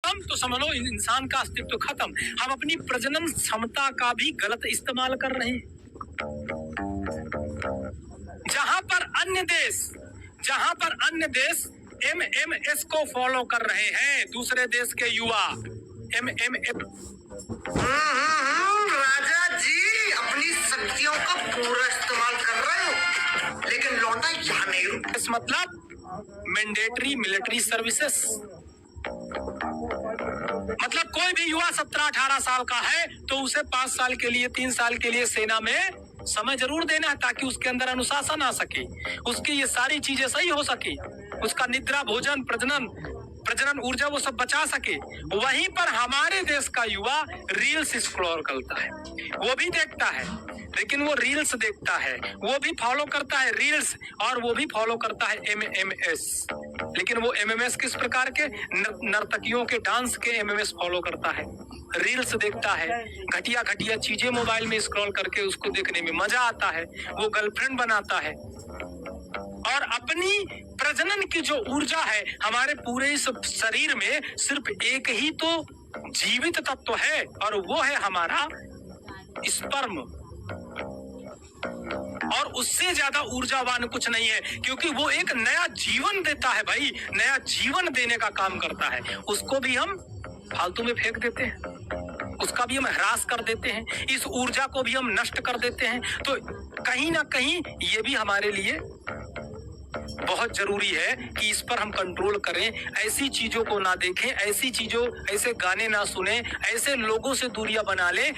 खत्म तो समझ लो इंसान का अस्तित्व खत्म। हम अपनी प्रजनन क्षमता का भी गलत इस्तेमाल कर रहे हैं। जहां पर अन्य देश MMS को फॉलो कर रहे हैं, दूसरे देश के युवा MMS। राजा जी अपनी शक्तियों का पूरा इस्तेमाल कर रहे हो, लेकिन लौटा यहाँ नहीं। इस मतलब मैंडेटरी मिलिट्री सर्विसेज, मतलब कोई भी युवा 17-18 साल का है तो उसे 5 साल के लिए 3 साल के लिए सेना में समय जरूर देना है, ताकि उसके अंदर अनुशासन आ सके, उसकी ये सारी चीजें सही हो सके, उसका निद्रा, भोजन, प्रजनन ऊर्जा वो सब बचा सके। वहीं पर हमारे देश का युवा रील्स स्क्रॉल करता है, वो भी देखता है, लेकिन वो रील्स देखता है, वो भी फॉलो करता है रील्स, और वो भी फॉलो करता है MMS। लेकिन वो MMS किस प्रकार के? नर्तकियों के डांस के MMS फॉलो करता है, रील्स देखता है, घटिया घटिया चीजें मोबाइल में स्क्रॉल करके उसको देखने में मजा आता है, वो गर्लफ्रेंड बनाता है। और अपनी प्रजनन की जो ऊर्जा है, हमारे पूरे इस शरीर में सिर्फ एक ही तो जीवित तत्व है, और वो है हमारा स्पर्म। और उससे ज्यादा ऊर्जावान कुछ नहीं है, क्योंकि वो एक नया जीवन देता है भाई, नया जीवन देने का काम करता है। उसको भी हम फालतू में फेंक देते हैं, उसका भी हम ह्रास कर देते हैं, इस ऊर्जा को भी हम नष्ट कर देते हैं। तो कहीं ना कहीं ये भी हमारे लिए बहुत जरूरी है कि इस पर हम कंट्रोल करें, ऐसी चीजों को ना देखें, ऐसे गाने ना सुने, ऐसे लोगों से दूरियां बना लें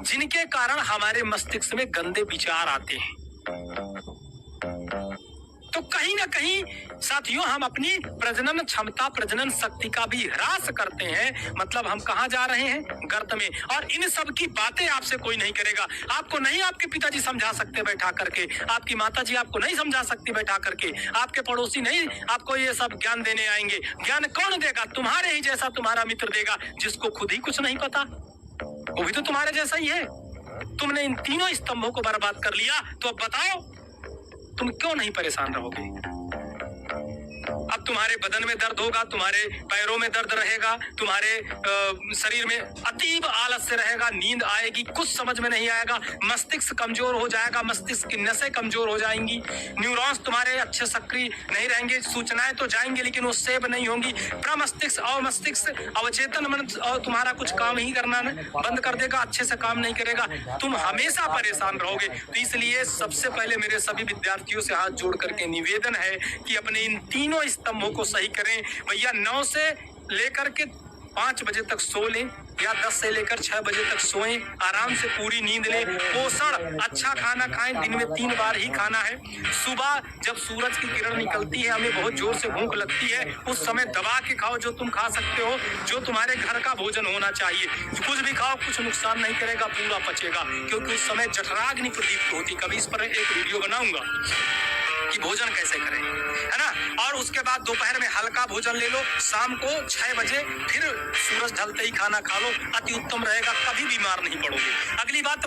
जिनके कारण हमारे मस्तिष्क में गंदे विचार आते हैं। तो कहीं ना कहीं साथियों हम अपनी प्रजनन क्षमता, प्रजनन शक्ति का भी ह्रास करते हैं। मतलब हम कहाँ जा रहे हैं? गर्त में। और इन सब की बातें आपसे कोई नहीं करेगा। आपको नहीं आपके पिताजी समझा सकते बैठा करके, आपकी माताजी आपको नहीं समझा सकती बैठा करके, आपके पड़ोसी नहीं आपको ये सब ज्ञान देने आएंगे। ज्ञान कौन देगा? तुम्हारे ही जैसा तुम्हारा मित्र देगा, जिसको खुद ही कुछ नहीं पता, वो भी तो तुम्हारे जैसा ही है। तुमने इन तीनों स्तंभों को बर्बाद कर लिया, तो अब बताओ तुम क्यों नहीं परेशान रहोगे? अब तुम्हारे बदन में दर्द होगा, तुम्हारे पैरों में दर्द रहेगा, तुम्हारे शरीर में अतीब आलस से रहेगा, नींद आएगी, कुछ समझ में नहीं आएगा, मस्तिष्क कमजोर हो जाएगा, मस्तिष्क की नसें कमजोर हो जाएंगी, न्यूरॉन्स तुम्हारे अच्छे सक्रिय नहीं रहेंगे, सूचनाएं तो जाएंगी लेकिन वो सेव नहीं होंगी, प्रमस्तिष्क, अवमस्तिष्क, अवचेतन मन तुम्हारा कुछ काम ही करना बंद कर देगा, अच्छे से काम नहीं करेगा, तुम हमेशा परेशान रहोगे। तो इसलिए सबसे पहले मेरे सभी विद्यार्थियों से हाथ जोड़ करके निवेदन है कि अपने इन तीनों स्तंभों को सही करें। भैया 9 से लेकर के 5 बजे तक सो लें, या 10 से लेकर 6 बजे तक सोएं, आराम से पूरी नींद लें, पोषण अच्छा खाना खाएं, दिन में 3 बार ही खाना है। सुबह जब सूरज की किरण निकलती है, हमें बहुत जोर से भूख लगती है, उस समय दबा के खाओ जो तुम खा सकते हो, जो तुम्हारे घर का भोजन होना चाहिए। कुछ भी खाओ, कुछ नुकसान नहीं करेगा, पूरा पचेगा, क्योंकि उस समय जठराग्नि प्रदीप्त होती। कभी इस पर एक वीडियो बनाऊंगा कि भोजन कैसे करें, है ना। और उसके बाद दोपहर में हल्का भोजन ले लो, शाम को 6 बजे फिर सूरज ढलते ही खाना खा लो, अति उत्तम रहेगा, कभी बीमार नहीं पड़ोगे। अगली बात